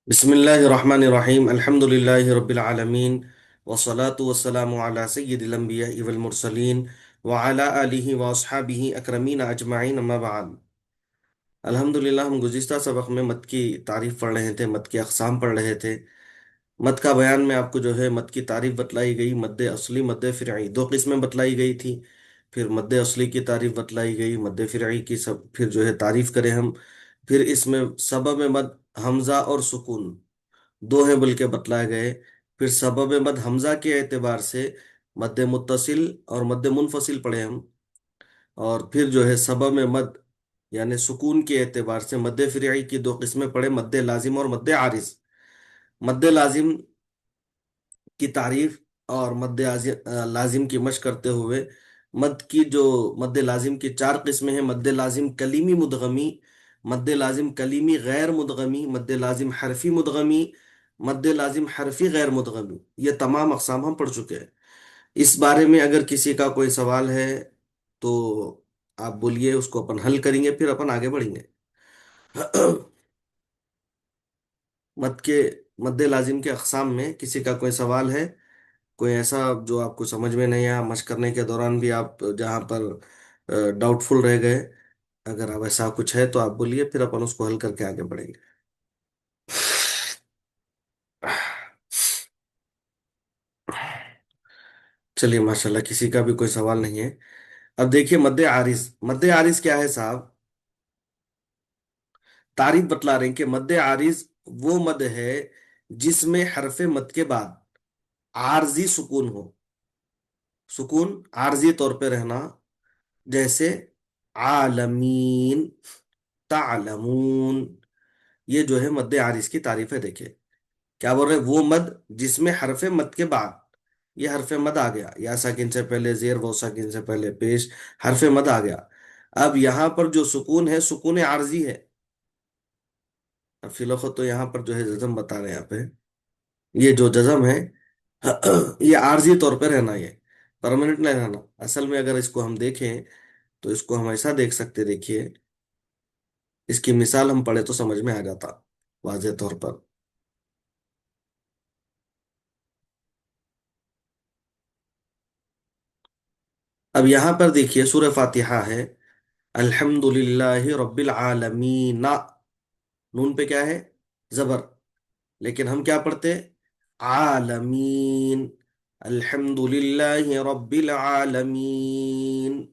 बिस्मिल्लाहिर्रहमानिर्रहीम अल्हम्दुलिल्लाहि रब्बिल आलमीन वस्सलातु वस्सलामु अला सय्यिदिल अंबिया'i वल मुरसलीन व अला आलिहि व अस्हाबिहि अकरमीन अजमाइन अम्मा बाद। अल्हम्दुलिल्लाह, हम गुज़िश्ता सबक में मत की तारीफ पढ़ रहे थे, मत की अक़साम पढ़ रहे थे। मत का बयान में आपको जो है मत की तारीफ बतलाई गई, मद्दे असली मद्दे फ़िरई दो किस्में बतलाई गई थी। फिर मद्दे असली की तारीफ बतलाई गई, मद्दे फ़िरई की सब फिर जो है तारीफ करें हम। फिर इसमें सबब मद हमजा और सुकून दो हैं बल्कि बतलाए गए। फिर सबब मद हमजा के एतबार से मद्दे मुत्तसिल और मद्दे मुनफसिल पढ़े हम। और फिर जो है सबब मद यानी सुकून के एतबार से मद्दे फ़िरई की दो किस्में पढ़े, मद्दे लाजिम और मद्दे आरिज। मद्दे लाजिम की तारीफ और लाजिम की मशक करते हुए मद की जो मद्दे लाजिम की चार किस्में हैं: मद्दे लाजिम कलीमी मुदगमी, मद्दे लाजिम कलीमी गैर मुदगमी, मद्दे लाजिम हरफी मुदगमी, मद्दे लाजिम हरफी गैर मुदगमी। ये तमाम अकसाम हम पढ़ चुके हैं। इस बारे में अगर किसी का कोई सवाल है तो आप बोलिए, उसको अपन हल करेंगे, फिर अपन आगे बढ़ेंगे। मद के मद्दे लाजिम के अकसाम में किसी का कोई सवाल है, कोई ऐसा जो आपको समझ में नहीं आया, मशक करने के दौरान भी आप जहाँ पर डाउटफुल रह गए, अगर अब ऐसा कुछ है तो आप बोलिए, फिर अपन उसको हल करके आगे बढ़ेंगे। चलिए, माशाल्लाह किसी का भी कोई सवाल नहीं है। अब देखिए, मद्दे आरिज, मद्दे आरिज क्या है साहब? तारीफ बतला रहे हैं कि मद्दे आरिज वो मद है जिसमें हरफे मद के बाद आरजी सुकून हो। सुकून आरजी तौर पे रहना, जैसे आलमीन, तालमून। ये जो है मद्दे आरिज की तारीफ है। देखिए क्या बोल रहे हैं, वो मद जिसमें हरफे मद के बाद, ये हरफे मद आ गया, या साकिन से पहले जेर, वो साकिन से पहले पेश, हरफे मद आ गया। अब यहां पर जो सुकून है, सुकून आरजी है। अब फिलौखत तो यहाँ पर जो है जजम बता रहे हैं यहाँ पे। ये जो जजम है, ये आरजी तौर पे रहना, ये परमानेंट नहीं रहना। असल में अगर इसको हम देखें तो इसको हम ऐसा देख सकते, देखिए इसकी मिसाल हम पढ़े तो समझ में आ जाता वाजे तौर पर। अब यहां पर देखिए, सूरह फातिहा है, अल्हम्दुलिल्लाहि रब्बिल आलमीन। नून पे क्या है? जबर। लेकिन हम क्या पढ़ते? आलमीन, अल्हम्दुलिल्लाहि रब्बिल आलमीन।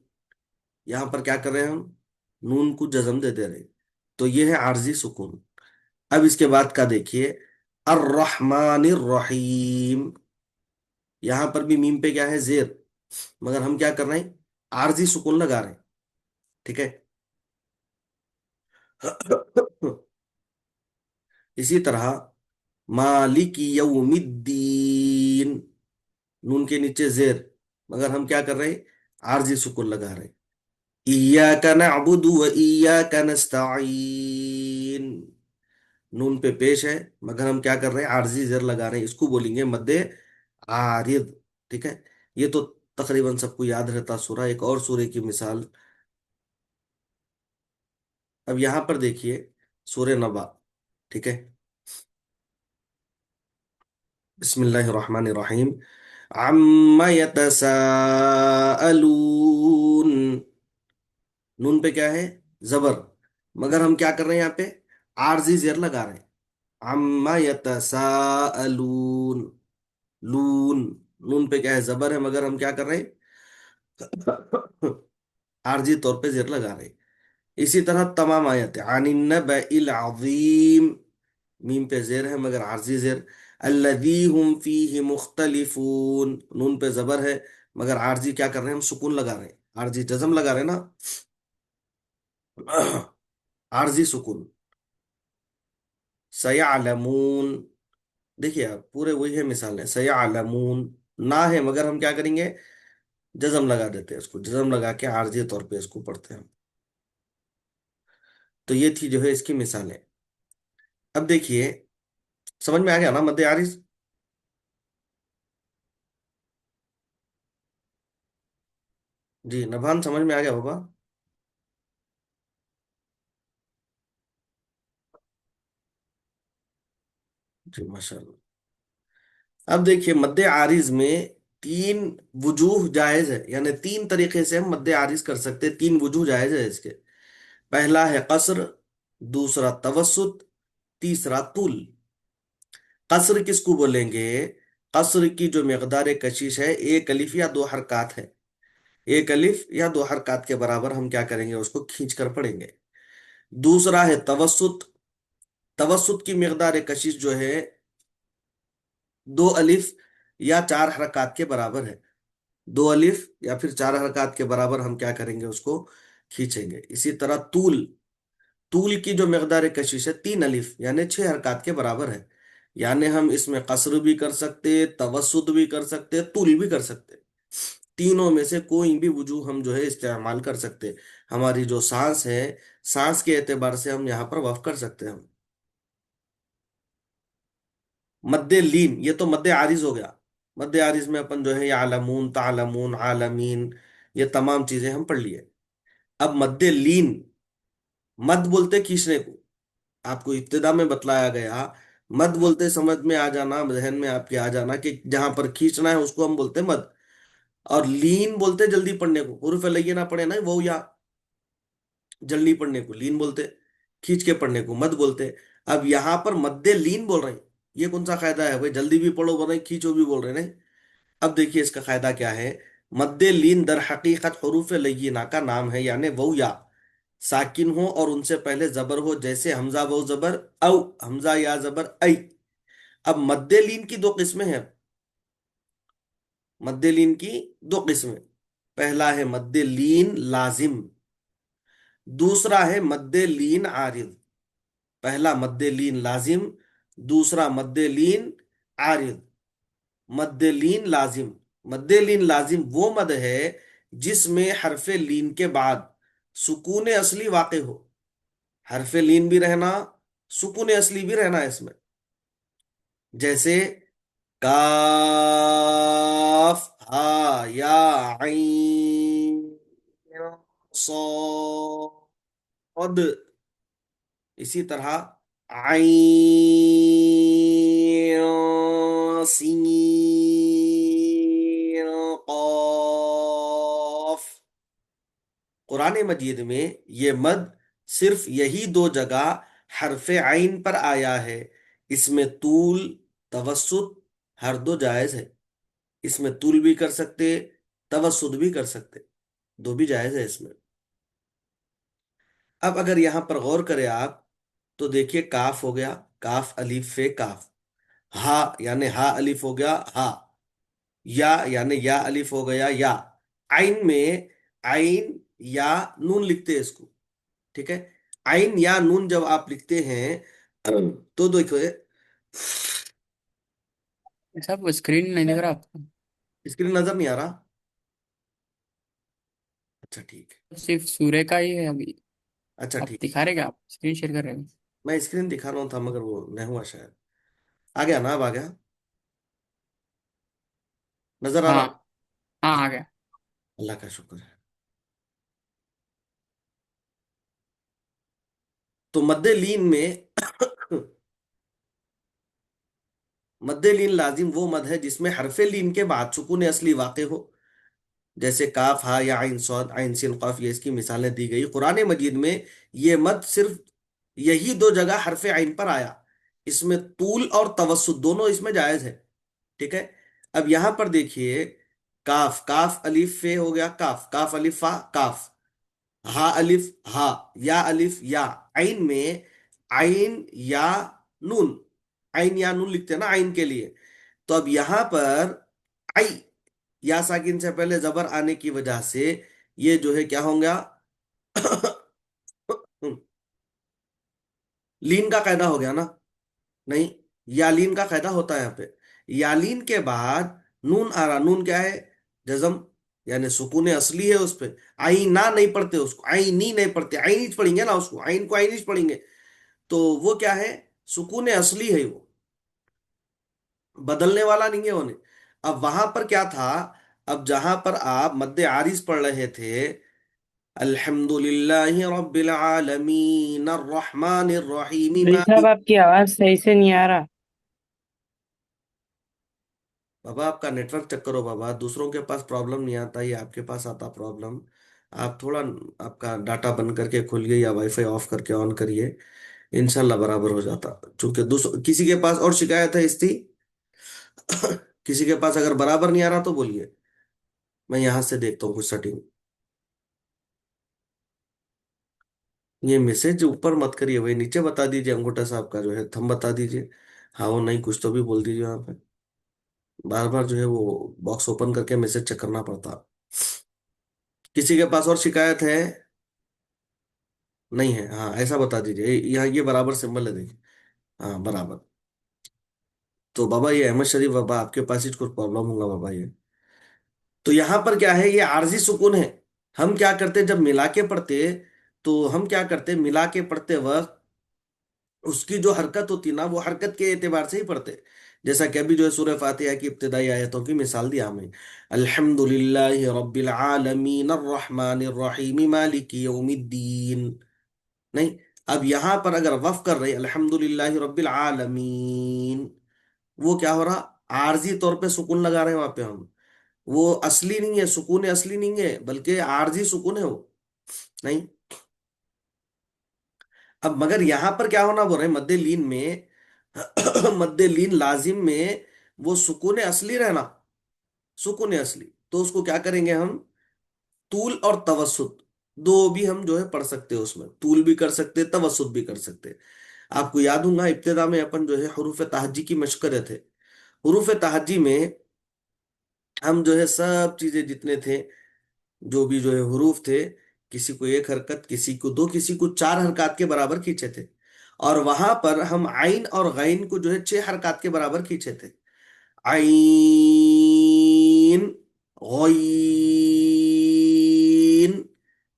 यहां पर क्या कर रहे हैं हम? नून को जज्म दे दे रहे हैं। तो ये है आरजी सुकून। अब इसके बाद का देखिए, अर्रहमानिर रहीम। यहां पर भी मीम पे क्या है? जेर। मगर हम क्या कर रहे हैं? आरजी सुकून लगा रहे हैं। ठीक है। इसी तरह मालिक यौमिद्दीन, नून के नीचे जेर, मगर हम क्या कर रहे हैं? आरजी सुकून लगा रहे हैं। इय्याका नअबुदु व इय्याका नस्तईन, नून पे पेश है, मगर हम क्या कर रहे हैं? आरजी जेर लगा रहे हैं। इसको बोलेंगे मद्दे आरिद। ठीक है। ये तो तकरीबन सबको याद रहता सूरा। एक और सूरे की मिसाल। अब यहां पर देखिए, सूर्य नबा। ठीक है। बिस्मिल्लाहिर्रहमानिर्रहीम। अम्मा यतसाअलून, नून पे क्या है? जबर, मगर हम क्या कर रहे हैं यहाँ पे? आरजी जेर लगा रहे हैं। अम्मा यतसाअलून, लून, नून पे क्या है? जबर है, मगर हम क्या कर रहे हैं? आरजी तौर पे जेर लगा रहे हैं। इसी तरह तमाम आयत अनिन्नबइल अज़ीम, मीम पे जेर है मगर आरजी जेर। अल्लज़ी हुम फीहि मुख्तलिफून, नून पे जबर है, मगर आरजी क्या कर रहे हैं? हम सुकून लगा रहे हैं, आरजी जजम लगा रहे हैं ना। आरजी सुकून। सयालमून, देखिए आप, पूरे वही है मिसाल है। सयालमून ना है, मगर हम क्या करेंगे? जजम लगा देते हैं, उसको जजम लगा के आरजी तौर पे इसको पढ़ते हैं। तो ये थी जो है इसकी मिसालें। अब देखिए, समझ में आ गया ना मद्दे आरिज? जी नभान, समझ में आ गया बाबा? جی माशाल्लाह। अब देखिए मद्दे आरिज में तीन वजूह जायज है, यानी तीन तरीके से हम मद्दे आरिज कर सकते हैं, तीन वजूह जायज है इसके। पहला है कसर, दूसरा तवस्सुत, तीसरा तुल। कसर किसको बोलेंगे? कसर की जो मकदार कशिश है, एक अलिफ या दो हरकत है, एक अलिफ या दो हरकत के बराबर हम क्या करेंगे, उसको खींच कर पढ़ेंगे। दूसरा है तवस्सुत। तवस्सुत की मकदार कशिश जो है, दो अलिफ या चार हरकत के बराबर है। दो अलिफ या फिर चार हरकत के बराबर हम क्या करेंगे, उसको खींचेंगे। इसी तरह तूल, तूल की जो मकदार कशिश है, तीन अलिफ यानी छह हरकत के बराबर है। यानी हम इसमें कसर भी कर सकते, तवस्सुद भी कर सकते, तुल भी कर सकते। तीनों में से कोई भी वजूह हम जो है इस्तेमाल कर सकते। हमारी जो सांस है, सांस के एतबार से हम यहाँ पर वक्फ कर सकते हैं हम। मद्दे लीन, ये तो मद्दे आरिज हो गया। मद्दे आरिज में अपन जो है यालमून, तालमून, आलमीन, ये तमाम चीजें हम पढ़ लिए। अब मद्दे लीन, मद बोलते खींचने को, आपको इब्तिदा में बतलाया गया। मद बोलते समझ में आ जाना, जहन में आपके आ जाना कि जहां पर खींचना है उसको हम बोलते हैं मद। और लीन बोलते जल्दी पढ़ने को, हुरूफ लगे ना पढ़े ना वो, या जल्दी पढ़ने को लीन बोलते, खींच के पढ़ने को मद बोलते। अब यहां पर मद्दे लीन बोल रहे हैं, ये कौन सा कायदा है भाई? जल्दी भी पढ़ो बोल रहे हैं, खींचो भी बोल रहे हैं, नहीं। अब देखिए इसका कायदा क्या है। मद्दे लीन दर हकीकत हुरूफ लय्यिना का नाम है, यानी वौ या साकिन हो और उनसे पहले जबर हो, जैसे हमजा वौ जबर औ, हमजा या जबर ऐ। अब मद्दे लीन की दो किस्में हैं। मद्दे लीन की दो किस्में, पहला है मद्दे लीन लाजिम, दूसरा है मद्दे लीन आरिद। पहला मद्दे लीन लाजिम, दूसरा मद्दे लीन आरिद। मद्दे लीन लाजिम, मद्दे लीन लाजिम वो मद है जिसमें हरफे लीन के बाद सुकून असली वाक़ हो। हरफे लीन भी रहना, सुकून असली भी रहना है इसमें। जैसे काफ हा या आइन सॉद। इसी तरह आइन सीन कॉफ। कुरान मजीद में ये मद सिर्फ यही दो जगह हरफ आइन पर आया है। इसमें तूल, तवस्सुत हर दो जायज है। इसमें तूल भी कर सकते, तवस्सुत भी कर सकते, दो भी जायज है इसमें। अब अगर यहां पर गौर करें आप, तो देखिए काफ हो गया, काफ अलीफ फे काफ। हा यानी हा अलीफ हो गया हा। या यानी या अलीफ हो गया या। आइन में आइन या नून लिखते हैं इसको, ठीक है। आइन या नून जब आप लिखते हैं तो देखो, सब स्क्रीन नहीं दिख रहा आपको? स्क्रीन नजर नहीं आ रहा? अच्छा ठीक है। सिर्फ सूर्य का ही है अभी। अच्छा आप ठीक है। दिखा रहे क्या? आप स्क्रीन शेयर कर रहे हो? मैं स्क्रीन दिखा रहा हूँ था मगर वो नहीं हुआ शायद। आ गया ना, अब आ गया, नजर आ रहा? हाँ हाँ, आ गया। अल्लाह का शुक्र है। तो मद्दे लीन में मद्दे लीन लाजिम वो मद है जिसमें हरफे लीन के बाद सुकून असली वाक़ हो। जैसे काफ हा या आइन सौद, आइन सिन काफ, ये इसकी मिसालें दी गई। कुरान मजीद में ये मद सिर्फ यही दो जगह हरफे आइन पर आया। इसमें तूल और तवस्सुत दोनों इसमें जायज है, ठीक है। अब यहां पर देखिए, काफ, काफ अलिफ फे हो गया काफ, काफ अलिफ फा काफ। हा अलिफ हा, या अलिफ या। आइन में आइन या नून, आइन या नून लिखते हैं ना आइन के लिए। तो अब यहां पर आई, या साकिन से पहले जबर आने की वजह से ये जो है क्या होगा लीन का कायदा हो गया ना? नहीं, यालीन का कायदा होता है यहाँ पे। यालीन के बाद नून आ रहा, नून क्या है? जजम, यानी सुकून असली है उस पे। आईना नहीं पढ़ते उसको, आईनी नहीं पढ़ते, आईनीच पढ़ेंगे ना उसको, आइन को आईनीच पढ़ेंगे। तो वो क्या है? सुकून असली है वो, बदलने वाला नहीं है होने। अब वहां पर क्या था? अब जहां पर आप मद्दे आरिज पढ़ रहे थे, अल्हम्दुलिल्लाहि रब्बिल आलमीन अर्रहमानिर रहीम भाई साहब, आपकी आवाज सही से नहीं आ रहा। बाबा आपका नेटवर्क चेक करो बाबा, दूसरों के पास प्रॉब्लम नहीं आता, ये आपके पास आता प्रॉब्लम। आप थोड़ा आपका डाटा बंद करके खोलिए या वाईफाई ऑफ करके ऑन करिए, इंशाल्लाह बराबर हो जाता। चूंकि दूसरों किसी के पास और शिकायत है इसकी, किसी के पास अगर बराबर नहीं आ रहा तो बोलिए, मैं यहां से देखता हूँ कुछ सेटिंग। ये मैसेज ऊपर मत करिए भाई, नीचे बता दीजिए, अंगूठा साहब का जो है थंब बता दीजिए। हाँ वो नहीं, कुछ तो भी बोल दीजिए वहां पे। बार बार जो है वो बॉक्स ओपन करके मैसेज चेक करना पड़ता। किसी के पास और शिकायत है? नहीं है, हाँ ऐसा बता दीजिए, यहाँ ये बराबर सिंबल है देखिए। हाँ बराबर। तो बाबा ये अहमद शरीफ बाबा आपके पास ही कुछ प्रॉब्लम होगा बाबा ये। तो यहाँ पर क्या है, ये आरजी सुकून है। हम क्या करते जब मिला के पढ़ते, तो हम क्या करते मिला के पढ़ते वक्त उसकी जो हरकत होती ना, वो हरकत के एतबार से ही पढ़ते। जैसा कि अभी जो है सूरह फातिहा की इब्तिदाई आयतों की मिसाल दिया हमें, अल्हम्दुलिल्लाहि रब्बिल आलमीन अर्रहमानिर रहीम मालिकी यौमिद्दीन। नहीं, अब यहां पर अगर वफ कर रहे अल्हम्दुलिल्लाहि रब्बिल आलमीन, वो क्या हो रहा, आरजी तौर पे सुकून लगा रहे हैं वहां पे हम। वो असली नहीं है, सुकून असली नहीं है, बल्कि आरजी सुकून है वो। नहीं, अब मगर यहां पर क्या होना बोल रहे हैं, मद्दे लीन में, मद्दे लीन लाजिम में वो सुकून असली रहना, सुकून असली, तो उसको क्या करेंगे हम, तूल और तवसुत, दो भी हम जो है पढ़ सकते हैं, उसमें तूल भी कर सकते हैं, तवसुत भी कर सकते हैं। आपको याद होगा इब्तिदा में अपन जो है हरूफ तहज्जी की मशक करे थे। हरूफ तहज्जी में हम जो है सब चीजें जितने थे, जो भी जो है हरूफ थे, किसी को एक हरकत, किसी को दो, किसी को चार हरकत के बराबर खींचे थे। और वहां पर हम आइन और गैन को जो है छह हरकत के बराबर खींचे थे। आइन, गईन,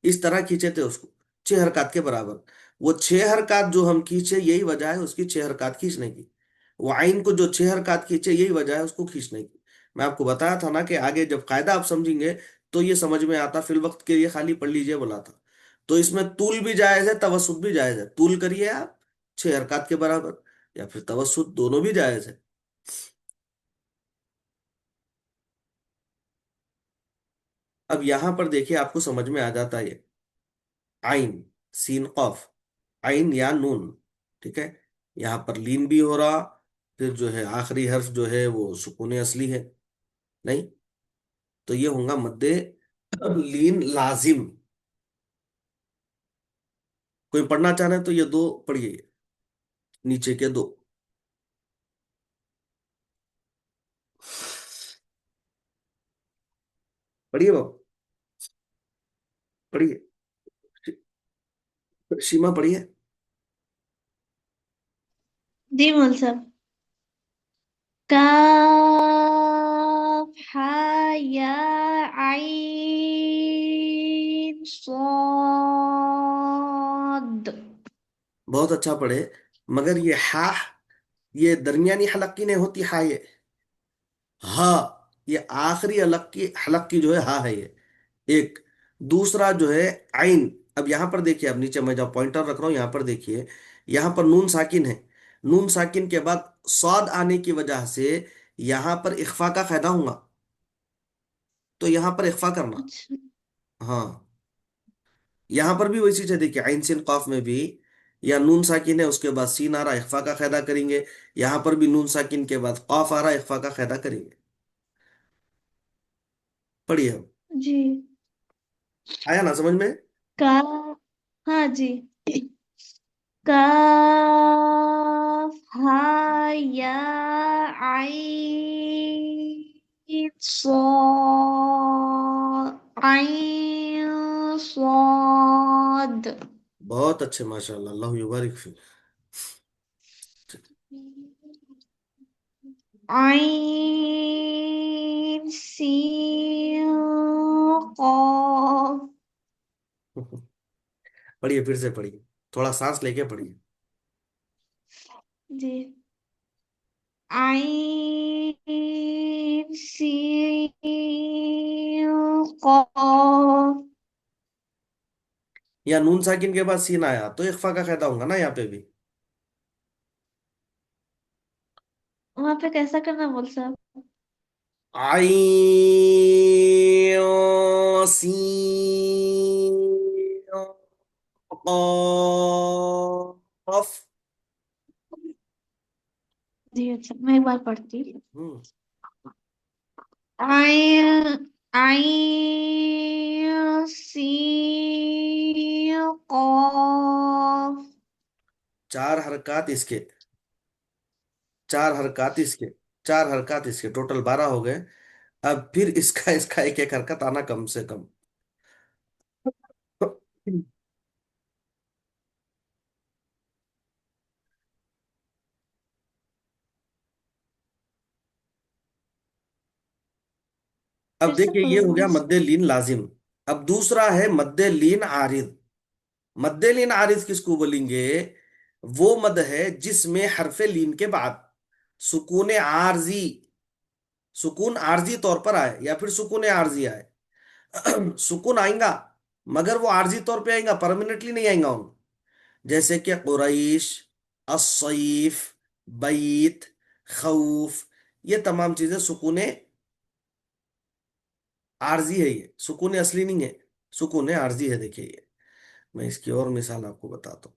इस तरह खींचे थे उसको, छह हरकत के बराबर। वो छह हरकत जो हम खींचे, यही वजह है उसकी छह हरकत खींचने की। वो आइन को जो छह हरकत खींचे, यही वजह है उसको खींचने की। मैं आपको बताया था ना कि आगे जब कायदा आप समझेंगे तो ये समझ में आता, फिल वक्त के लिए खाली पढ़ लीजिए बोला था। तो इसमें तूल भी जायज है, तवसुत भी जायज है। तूल करिए आप छह हरकत के बराबर, या फिर तवसुत, दोनों भी जायज है। अब यहां पर देखिए आपको समझ में आ जाता है ये, आइन, सीन कफ, आइन या नून, ठीक है। यहां पर लीन भी हो रहा, फिर जो है आखिरी हर्फ जो है वो सुकून असली है। नहीं, तो ये होगा मद्दे लीन लाजिम। कोई पढ़ना चाह रहे हैं तो ये दो पढ़िए, नीचे के दो पढ़िए बाबू, पढ़िए। सीमा पढ़िए। जी मोल साहब। काफ हा या आइन सॉद। बहुत अच्छा पढ़े, मगर ये हा, ये दरमियानी हलक की नहीं होती हा, ये हा, ये आखिरी हलक की जो है हा है ये। एक, दूसरा जो है आइन। अब यहां पर देखिए, अब नीचे मैं जब पॉइंटर रख रहा हूं यहां पर देखिए, यहां पर नून साकिन है। नून साकिन के बाद स्वाद आने की वजह से यहां पर इख्फा का फायदा होगा, तो यहां पर इख्फा करना। अच्छा। हाँ, यहां पर भी वही चीज है देखिए, आइन सिन काफ में भी, या नून साकिन है उसके बाद सीन आ रहा, इख्फा का फायदा करेंगे। यहां पर भी नून साकिन के बाद काफ आ रहा, इख्फा का फायदा करेंगे। पढ़िए अब। जी। आया ना समझ में? का हाँ जी। काफ हा या आइन सॉद। आइन सॉद। बहुत अच्छे, माशाल्लाह, अल्लाह युबारिक फी। आइन सीन कॉफ। पढ़िए, फिर से पढ़िए, थोड़ा सांस लेके पढ़िए। जी। आइन सीन कॉफ। या नून साकिन के बाद सीन आया तो इख्फा का फायदा होगा ना यहाँ पे भी। वहां पे कैसा करना बोल साहब? عين سين قاف. جی اچھا میں ایک بار پڑھتی ہوں. ہوں. عين عين سين قاف. چار حرکات اس کے، چار حرکات اس کے، چار حرکات اس کے ٹوٹل 12 ہو گئے. اب پھر اس کا ایک ایک حرکت آنا کم سے کم. پھر اب سے دیکھیے یہ پڑھو ہو نا. گیا مد لین لازم. اب دوسرا ہے مد لین عارض. مد لین عارض کس کو بولیں گے؟ وہ مد ہے جس میں حرف لین کے بعد سکون عارضی، سکون عارضی طور پر آئے یا پھر سکون عارضی آئے. سکون آئیں گا مگر وہ عارضی طور پہ آئیں گا، پرماننٹلی نہیں آئیں گا ان. جیسے کہ قریش، الصیف، بیت، خوف، یہ تمام چیزیں سکون عارضی ہے. یہ سکون اصلی نہیں ہے، سکون عارضی ہے. دیکھیے یہ میں اس کی اور مثال آپ کو بتاتا ہوں.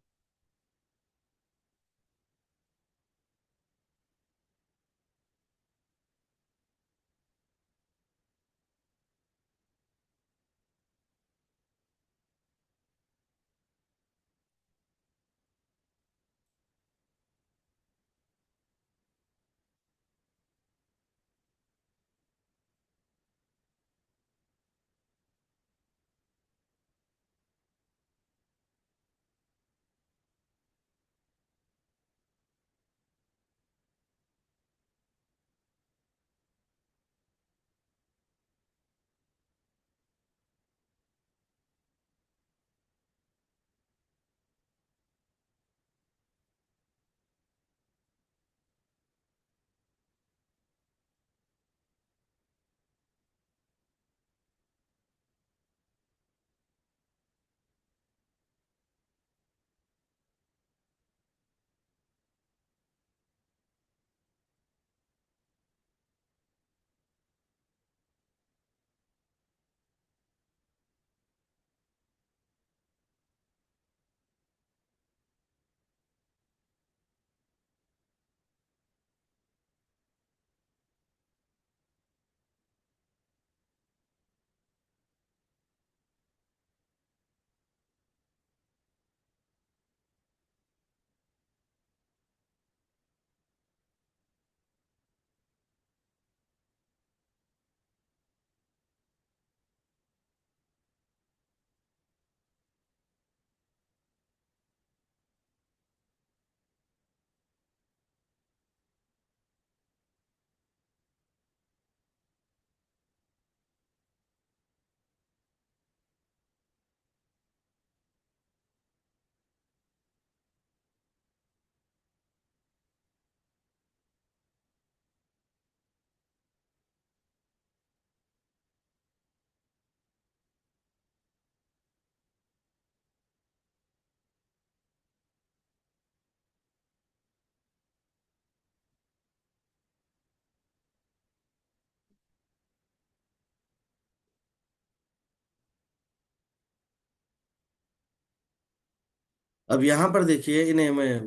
اب یہاں پر دیکھیے انہیں میں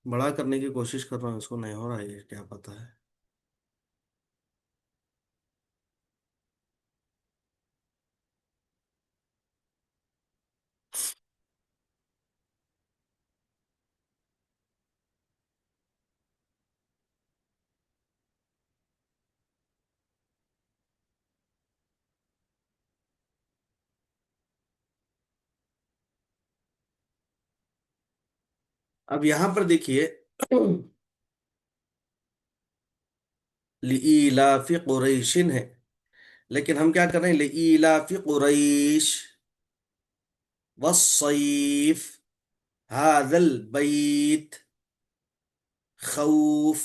بڑا کرنے کی کوشش کر رہا ہوں، اس کو نہیں ہو رہا ہے، یہ کیا پتا ہے. اب یہاں پر دیکھیے لإیلاف قریش ہے، لیکن ہم کیا کر رہے ہیں؟ لإیلاف قریش والصیف هذا البیت خوف.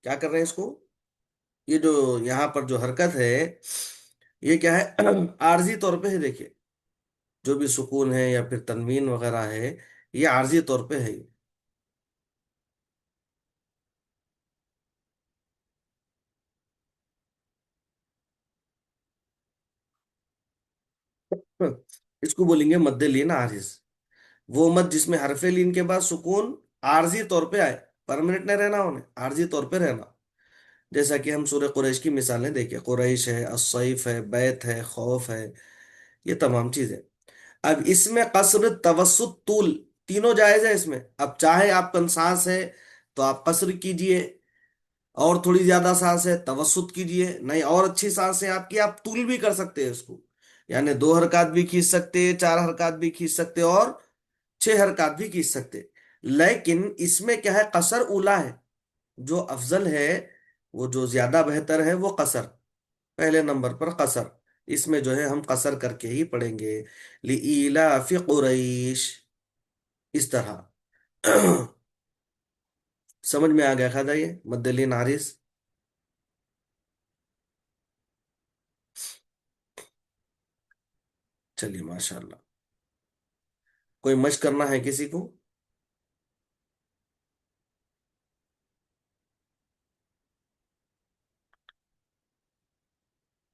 کیا کر رہے ہیں اس کو؟ یہ جو یہاں پر جو حرکت ہے یہ کیا ہے؟ عارضی طور پہ ہے. دیکھیے جو بھی سکون ہے یا پھر تنوین وغیرہ ہے یہ عارضی طور پہ ہے. इसको बोलेंगे मद्दे लीन आरिज। वो मत जिसमें हरफे लीन के बाद सुकून आरजी तौर पे आए, परमानेंट नहीं रहना, उन्हें आरजी तौर पे रहना। जैसा कि हम सूरह कुरैश की मिसालें देखें, कुरैश है, असैफ है, बैत है, खौफ है, ये तमाम चीजें। अब इसमें कसर, तवस्सुत, तूल तीनों जायज है इसमें। अब चाहे आप कंसास है तो आप कसर कीजिए, और थोड़ी ज्यादा सांस है तवस्सुत कीजिए, नहीं और अच्छी सांस है आपकी, आप तूल भी कर सकते हैं इसको। यानी 2 हरकत भी खींच सकते, 4 हरकत भी खींच सकते, और 6 हरकत भी खींच सकते। लेकिन इसमें क्या है, कसर उला है, जो अफजल है, वो जो ज्यादा बेहतर है वो कसर, पहले नंबर पर कसर। इसमें जो है हम कसर करके ही पढ़ेंगे। लिईलाफि कुरैश, इस तरह। समझ में आ गया खादा ये मद्दलिन हारिस? चलिए माशाल्लाह। कोई मश करना है किसी को?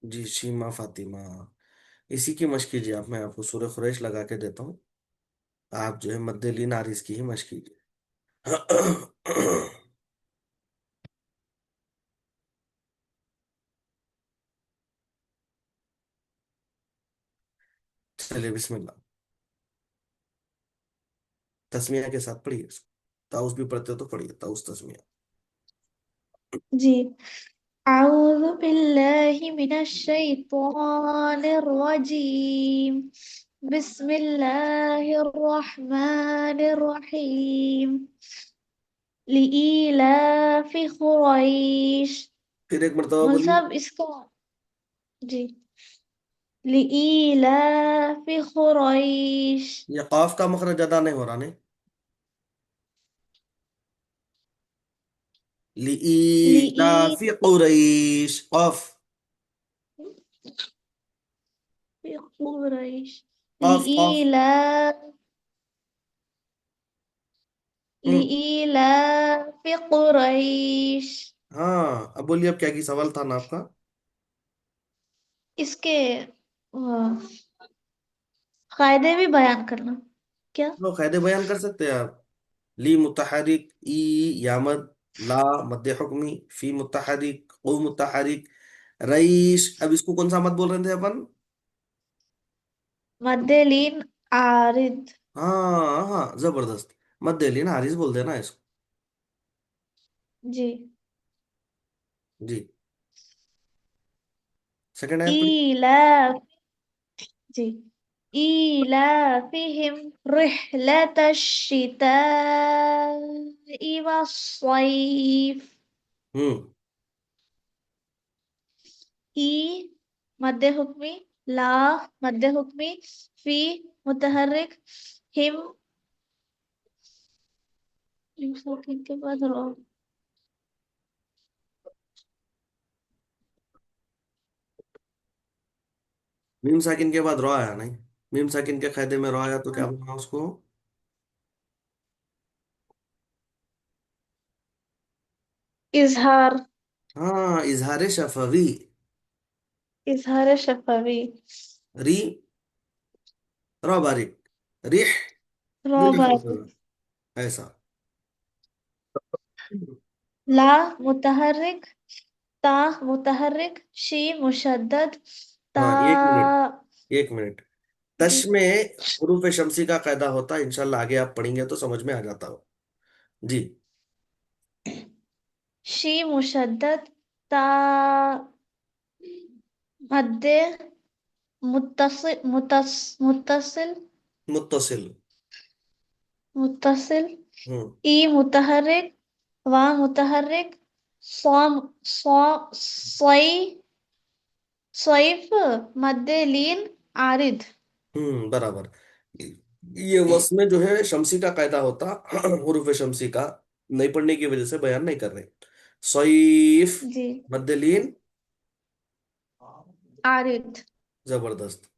जी शीमा फातिमा, इसी की मश कीजिए आप। मैं आपको सूरह खुरैश लगा के देता हूँ, आप जो है मद्दलिन हारिस की ही मश कीजिए। चलिए बिस्मिल्लाह। तस्मिया के साथ पढ़िए इसको। ताउस भी पढ़ते हो तो पढ़िए ताउस तस्मिया। जी। أعوذ بالله من الشيطان الرجيم. بسم الله الرحمن الرحيم. لإيلاف قريش. फिर एक मर्तबा मौलवी बोलिए। साहब इसका जी। لإيلاف قريش. ये कॉफ का मखरज अदा नहीं हो रहा नहीं। لإيلاف लिईलाफि कुरैश, कॉफ। قريش. कॉफ कॉफ। لإيلاف हम्म। لإيلاف قريش. हाँ अब बोलिए, अब क्या की सवाल था ना आपका? इसके फायदे भी बयान करना क्या? तो कायदे बयान कर सकते हैं आप। ली मुतहरिक, ई यामद, ला मद्दे हुक्मी, फी मुतहरिक, ओ मुतहरिक, रईश। अब इसको कौन सा मत बोल रहे थे अपन? मद्देलीन आरिद। हाँ हाँ जबरदस्त, मद्दे लीन हारिस बोल देना इसको। जी। जी। सेकंड आयत पढ़िए। إيلاف जी إيلافهم رحلة الشتاء والصيف. हम्म। ई मद्दे हुक्मी, ला मद्दे हुक्मी, फी मुतहर्रिक, हिम के बाद रो। मीम साकिन के बाद रो आया नहीं? मीम साकिन के कायदे में रो आया तो क्या बोलना उसको? इजहार, हाँ इजहार शफवी। इजहार शफवी। री, रो बारिक, रिह, रिह रोबारी, फसा, ऐसा। ला मुतहर्रिक, ता मुतहर्रिक, शी मुशद्दद, ता हाँ एक मिनट, एक मिनट। जी। तश में हुरूफ शमसी का कायदा होता है, इंशाल्लाह आगे आप पढ़ेंगे तो समझ में आ जाता हो। जी। शी मुशद्दद, ता मद्दे मुत्तसिल मुत्तसिल। मुत्तसिल, हम्म। ई मुतहर्रिक, वा मुतहर्रिक, सॉम सॉ सॉई सॉइफ मद्दे लीन आरिद। बराबर। ये वस में जो है शमसी का कायदा होता, हुरूफ शमसी का नहीं पढ़ने की वजह से बयान नहीं कर रहे। सईफ, जी। मद्दलीन, आरिद। जबरदस्त।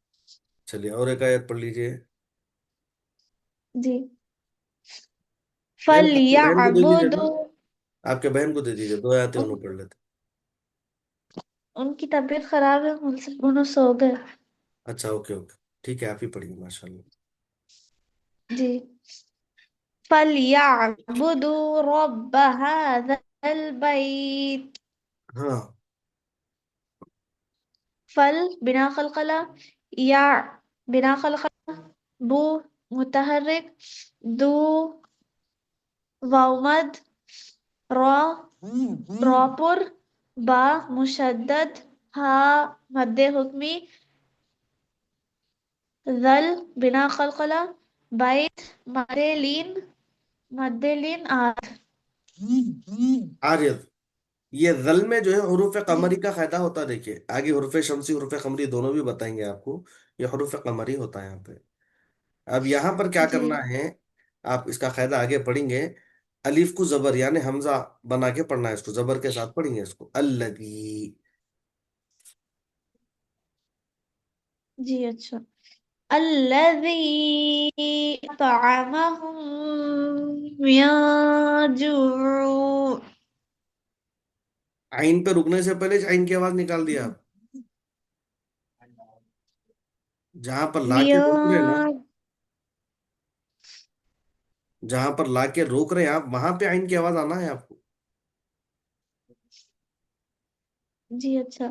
चलिए और एक आयत पढ़ लीजिए। जी। नहीं आपकी बहन को दे दीजिए फलयाबुदु। ना, आपके बहन को दे दीजिए, 2 आयतें उन्होंने पढ़ लेते। उनकी तबीयत खराब है, उनसे उन्हें सो गए। अच्छा ओके ओके। ٹھیک ہے، آپ ہی پڑھیے ماشاء اللہ. جی. فَلْيَعْبُدُوا رَبَّ هَذَا الْبَيْتِ. ہاں. فل بنا قلقلہ، یا بنا قلقلہ، بو متحرک، دو واو مد، را راپر، با مشدد، ہا مد حکمی، ذل بنا قلقلہ، بیت مد لین آر. عارض. یہ ذل میں جو ہے حروف قمری کا قاعدہ ہوتا ہے. دیکھیے آگے حروف شمسی حروف قمری دونوں بھی بتائیں گے آپ کو. یہ حروف قمری ہوتا ہے یہاں پہ. اب یہاں پر کیا جی کرنا ہے، آپ اس کا قاعدہ آگے پڑھیں گے. الف کو زبر یعنی حمزہ بنا کے پڑھنا ہے، اس کو زبر کے ساتھ پڑھیں گے اس کو. الذی. جی اچھا. الذي أطعمهم من جوع. عین پہ رکنے سے پہلے عین کی آواز نکال دیا آپ. جہاں پر لا کے روک رہے ہیں نا، من. جہاں پر لا کے روک رہے ہیں آپ، وہاں پہ عین کی آواز آنا ہے آپ کو. جی اچھا.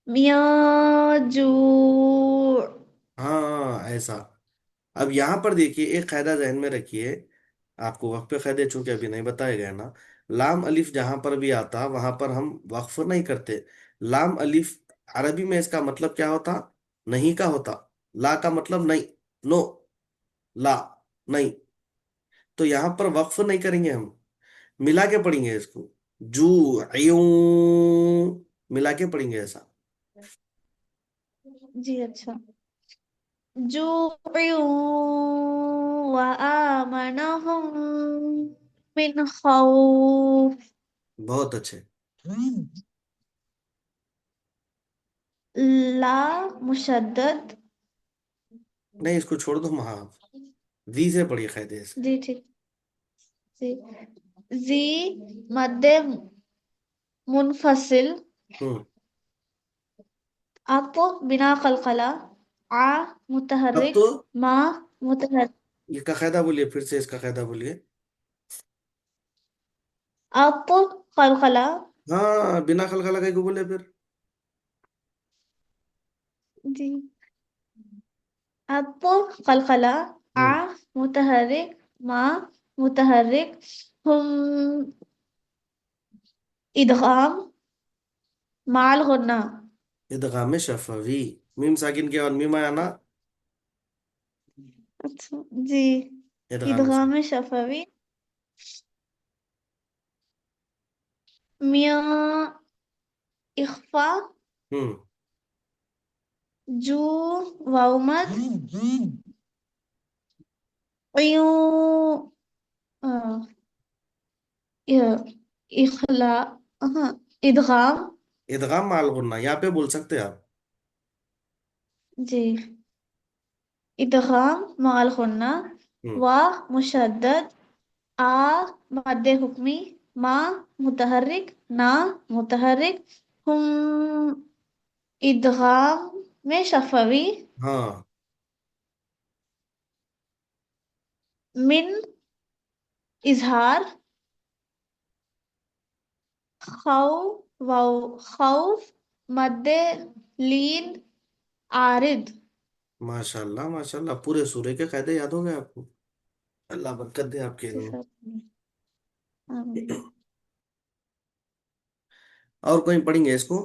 من جوع. ہاں ایسا. اب یہاں پر دیکھیے ایک قاعدہ ذہن میں رکھیے. آپ کو وقف قاعدے چونکہ ابھی نہیں بتائے گئے نا. لام الف جہاں پر بھی آتا وہاں پر ہم وقف نہیں کرتے. لام الف عربی میں اس کا مطلب کیا ہوتا؟ نہیں کا ہوتا. لا کا مطلب نہیں، نو، لا، نہیں. تو یہاں پر وقف نہیں کریں گے ہم، ملا کے پڑھیں گے اس کو. جو عیوں، ملا کے پڑھیں گے ایسا. جی اچھا. جوع وآمنهم من خوف. بہت اچھے. لا مشدد. نہیں اس کو چھوڑ دو، وہاں وی سے پڑھیے قاعدے سے. جی ٹھیک. جی. زی مد منفصل، ہوں. اپ بنا قلقلہ، آ اب متحرک، تو ما متحرک. یہ کا قاعدہ بولیے، پھر سے اس کا قاعدہ بولیے. اپ قلقلہ. ہاں بنا خلقہ لگائی کو بولے پھر. جی. اپ قلقلہ، آ ہوں. متحرک، ما متحرک، ہم ادغام مال غنہ. ادغام شفوی. میم ساکن کے اور میم آیا نا. اچھا. جی. ادغام ادغام شفوی. شفوی. میاں اخفا، ہوں. جو واؤمد، عیوں اخلا، ہاں ادغام. ادغام مال غنہ یہاں پہ بول سکتے ہیں آپ. جی. ادغام مال غنہ، ہوں. و مشدد، آ مد حکمی، ما متحرک، نا متحرک، ہم ادغام میں شفوی. ہاں. من اظہار، خوف مد لین عارض. ماشاء اللہ ماشاء اللہ، پورے سورے کے قاعدے یاد ہو گئے آپ کو. اللہ برکت دے آپ کے جی علم سر. آمین. میں. اور کوئی پڑھیں گے اس کو؟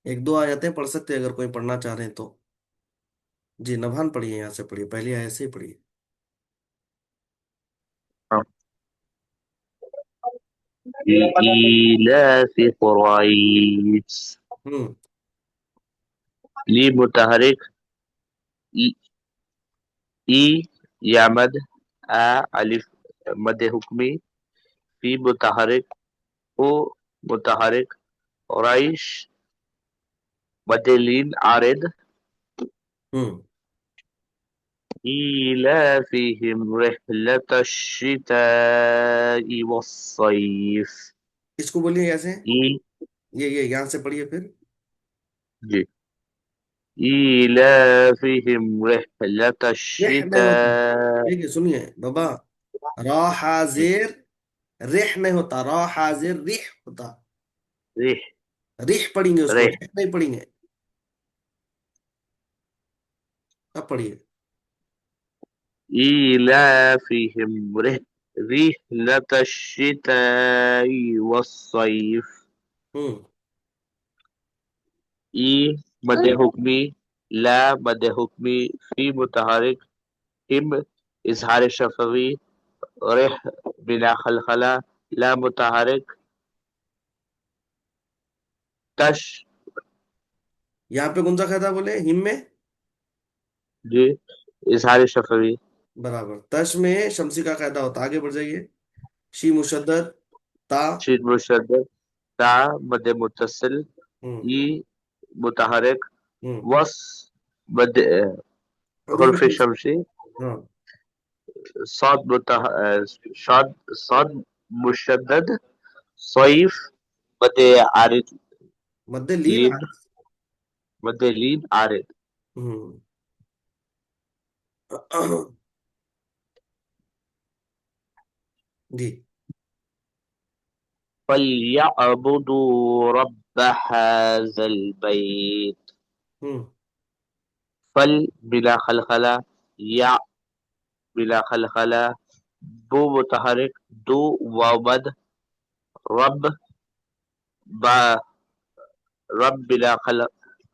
ایک دو آیتیں پڑھ سکتے ہیں اگر کوئی پڑھنا چاہ رہے ہیں تو. جی نبھان پڑھیے، یہاں سے پڑھیے، پہلی آیت سے ہی پڑھیے. لإيلاف قريش. ہوں. لی متحرک، ای ای یا مد، آ الف مد حکمی، فی متحرک، او متحرک، رائش مد لین عارض. ہوں. إيلافهم رحلة الشتاء والصيف. اس کو بولیے کیسے؟ ای یہ یہاں سے پڑھیے پھر. جی. إيلافهم رحلة رح نہیں ہوتا، الشتاء ٹھیک ہے سنیے بابا، را حاضر رح نہیں ہوتا، را حاضر رح ہوتا، رح رح پڑھیں گے اس کو، رح رح نہیں پڑھیں گے، اب پڑھیے۔ إيلافهم رحلة الشتاء والصيف. ہوں مد حکمی، لا مد حکمی، فی متحرک، ہم اظہار شفوی، رح بلا خلخلہ، لا متحرک، تش یہاں پہ کون سا قاعدہ بولے، ہم میں جی اظہار شفوی، برابر، تش میں شمسی کا قاعدہ ہوتا، آگے بڑھ جائیے، شی مشدد، تا، شین مشدد، تا مد متصل، ہوں ای متحرک، ہوں وس مد حروف حرف شمسی، شمسی، ہاں صاد صاد مشدد، صیف مد عارض، مد لین لین عارض، مد لین عارض. ہوں جی فَلْيَعْبُدُوا رَبَّ هَذَا الْبَيْتِ. ہوں فل بلا خلخلہ، یا بلا خلخلہ، بو متحرک، دو واو مد، رب با رب بلا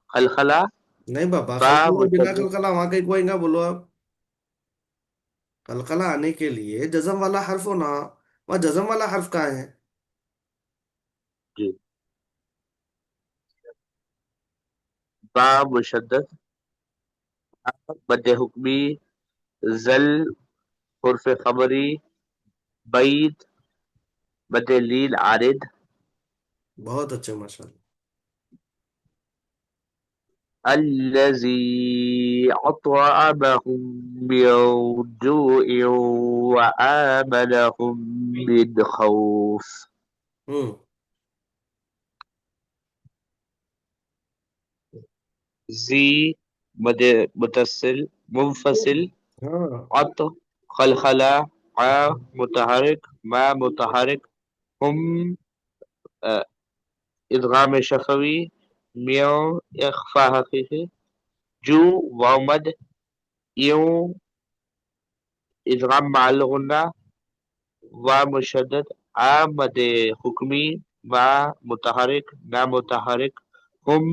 خلخلہ، نہیں بابا، با خلقلہ بلا مشدد. خلقلہ وہاں کہیں کوئی گا بولو آپ، قلقلہ آنے کے لیے جزم والا حرف ہونا، وہاں جزم والا حرف کہاں ہے؟ جی با مشدد، مد حکمی، زل حرف خبری، بعید مد لیل عارض. بہت اچھے ماشاء اللہ، الذي أطعمهم من جوع وآمنهم من خوف. ہوں زی مد متصل منفصل، ہاں عط خلخلہ، ع متحرک، ما متحرک، ہم ادغام شفوی، میو اخفا حقیقی، جو واو مد، یوں ادغام مع الغنہ، و مشدد، آ مد حکمی، ما متحرک، نا متحرک، ہم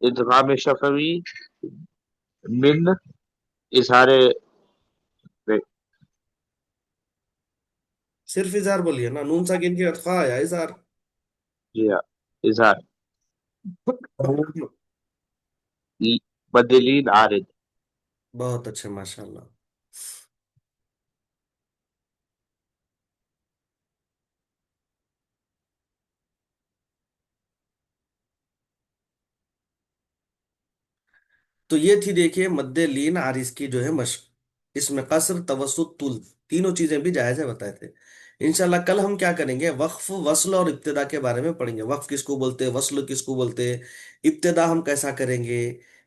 ادغام شفوی، من اظہار صرف اظہار بولیے نا، نون ساکن کی ارخا یا اظہار؟ اظہار بدلین عارض. بہت اچھے ماشاء اللہ۔ تو یہ تھی دیکھیے مد لین عارض کی جو ہے مشق، اس میں قصر، توسط، طول، تینوں چیزیں بھی جائز ہے بتائے تھے۔ انشاءاللہ کل ہم کیا کریں گے، وقف، وصل اور ابتدا کے بارے میں پڑھیں گے، وقف کس کو بولتے، وصل کس کو بولتے، ابتدا ہم کیسا کریں گے،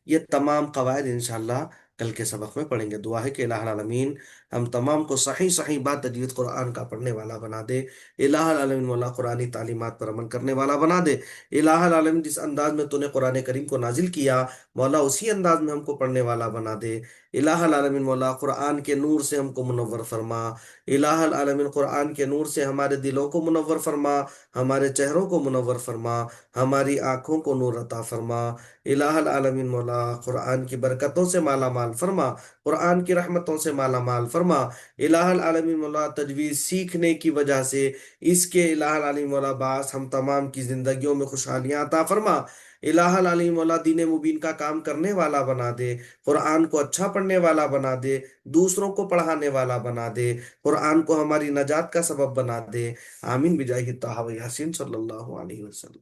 یہ تمام قواعد انشاءاللہ کل کے سبق میں پڑھیں گے۔ دعا ہے کہ الہ العالمین ہم تمام کو صحیح صحیح بات تجوید قرآن کا پڑھنے والا بنا دے، الہ العالمین مولا قرآنی تعلیمات پر عمل کرنے والا بنا دے، الہ العالمین جس انداز میں تو نے قرآن کریم کو نازل کیا مولا اسی انداز میں ہم کو پڑھنے والا بنا دے، الہ العالمین مولا قرآن کے نور سے ہم کو منور فرما، الہ العالمین قرآن کے نور سے ہمارے دلوں کو منور فرما، ہمارے چہروں کو منور فرما، ہماری آنکھوں کو نور عطا فرما، الہ العالمین مولا قرآن کی برکتوں سے مالا مال فرما، قرآن کی رحمتوں سے مالا مال فرما، الہ العالمین مولا تجوید سیکھنے کی وجہ سے اس کے الہ العالمین مولا باعث ہم تمام کی زندگیوں میں خوشحالیاں عطا فرما، الہ العالمین مولا دین مبین کا کام کرنے والا بنا دے، قرآن کو اچھا پڑھنے والا بنا دے، دوسروں کو پڑھانے والا بنا دے، قرآن کو ہماری نجات کا سبب بنا دے، آمین بجاہ طہ و یاسین صلی اللہ علیہ وسلم۔